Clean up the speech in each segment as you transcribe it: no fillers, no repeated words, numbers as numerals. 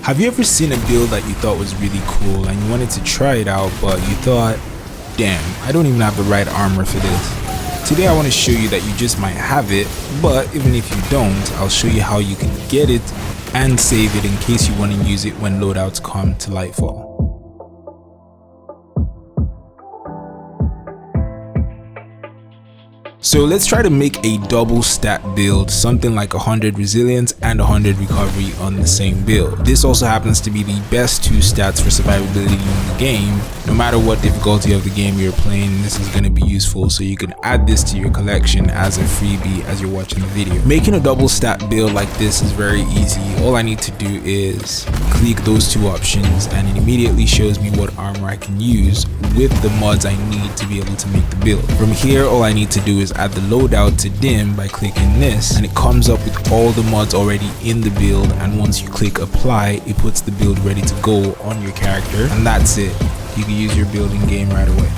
Have you ever seen a build that you thought was really cool and you wanted to try it out, but you thought, damn, I don't even have the right armor for this? Today I want to show you that you just might have it, but even if you don't, I'll show you how you can get it and save it in case you want to use it when loadouts come to Lightfall. So let's try to make a double stat build, something like 100 resilience and 100 recovery on the same build. This also happens to be the best two stats for survivability in the game. No matter what difficulty of the game you're playing, this is going to be useful, so you can add this to your collection as a freebie as you're watching the video. Making a double stat build like this is very easy. All I need to do is click those two options and it immediately shows me what armor I can use with the mods I need to be able to make the build. From here, all I need to do is add the loadout to dim by clicking this, and it comes up with all the mods already in the build, and once you click apply, it puts the build ready to go on your character, and that's it. You can use your build in game right away.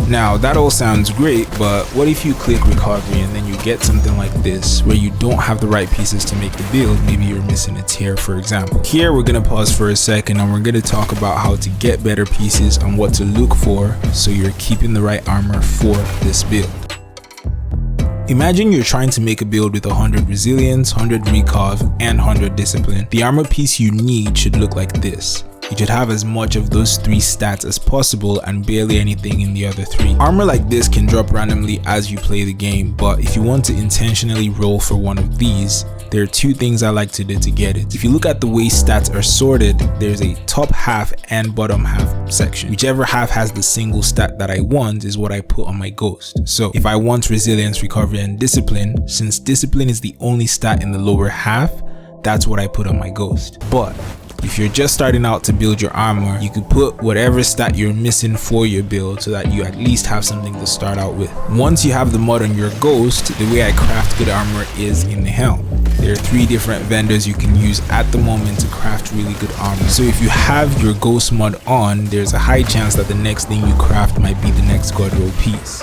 Now that all sounds great, but what if you click recovery and then you get something like this where you don't have the right pieces to make the build? Maybe you're missing a tier, for example. Here we're gonna pause for a second and we're gonna talk about how to get better pieces and what to look for so you're keeping the right armor for this build. Imagine you're trying to make a build with 100 resilience, 100 recov, and 100 discipline. The armor piece you need should look like this. You should have as much of those three stats as possible and barely anything in the other three. Armor like this can drop randomly as you play the game, but if you want to intentionally roll for one of these, there are two things I like to do to get it. If you look at the way stats are sorted, there's a top half and bottom half section. Whichever half has the single stat that I want is what I put on my ghost. So if I want resilience, recovery, and discipline, since discipline is the only stat in the lower half, that's what I put on my ghost. But if you're just starting out to build your armor, you could put whatever stat you're missing for your build so that you at least have something to start out with. Once you have the mod on your ghost, the way I craft good armor is in the helm. There are 3 different vendors you can use at the moment to craft really good armor. So if you have your ghost mod on, there's a high chance that the next thing you craft might be the next god roll piece.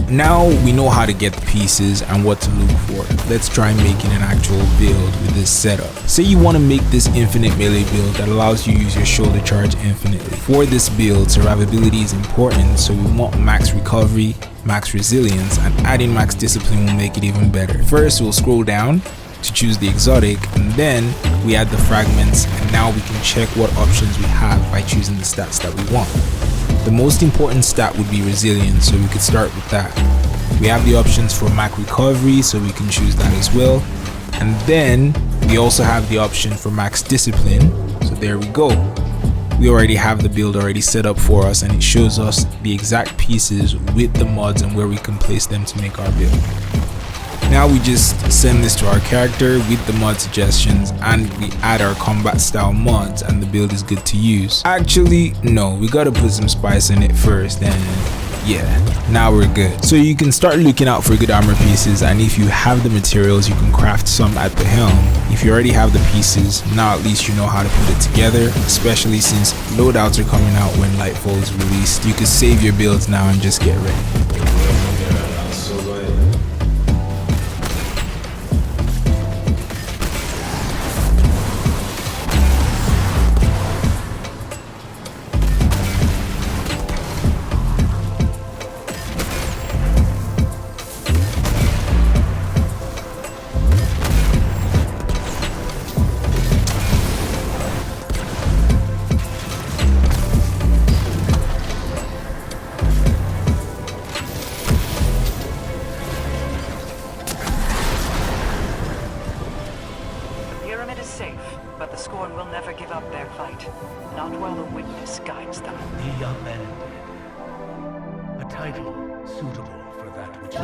Now we know how to get the pieces and what to look for. Let's try making an actual build with this setup. Say you want to make this infinite melee build that allows you to use your shoulder charge infinitely. For this build, survivability is important, so we want max recovery, max resilience, and adding max discipline will make it even better. First, we'll scroll down to choose the exotic, and then we add the fragments, and now we can check what options we have by choosing the stats that we want. The most important stat would be resilience, so we could start with that. We have the options for max recovery, so we can choose that as well. And then we also have the option for max discipline, so there we go. We already have the build already set up for us, and it shows us the exact pieces with the mods and where we can place them to make our build. Now we just send this to our character with the mod suggestions, and we add our combat style mods, and the build is good to use. Actually, no, we gotta put some spice in it first, and yeah, now we're good. So you can start looking out for good armor pieces, and if you have the materials, you can craft some at the helm. If you already have the pieces, now at least you know how to put it together, especially since loadouts are coming out when Lightfall is released. You can save your builds now and just get ready. But the Scorn will never give up their fight, not while the witness guides them. The Unbended. A title suitable for that which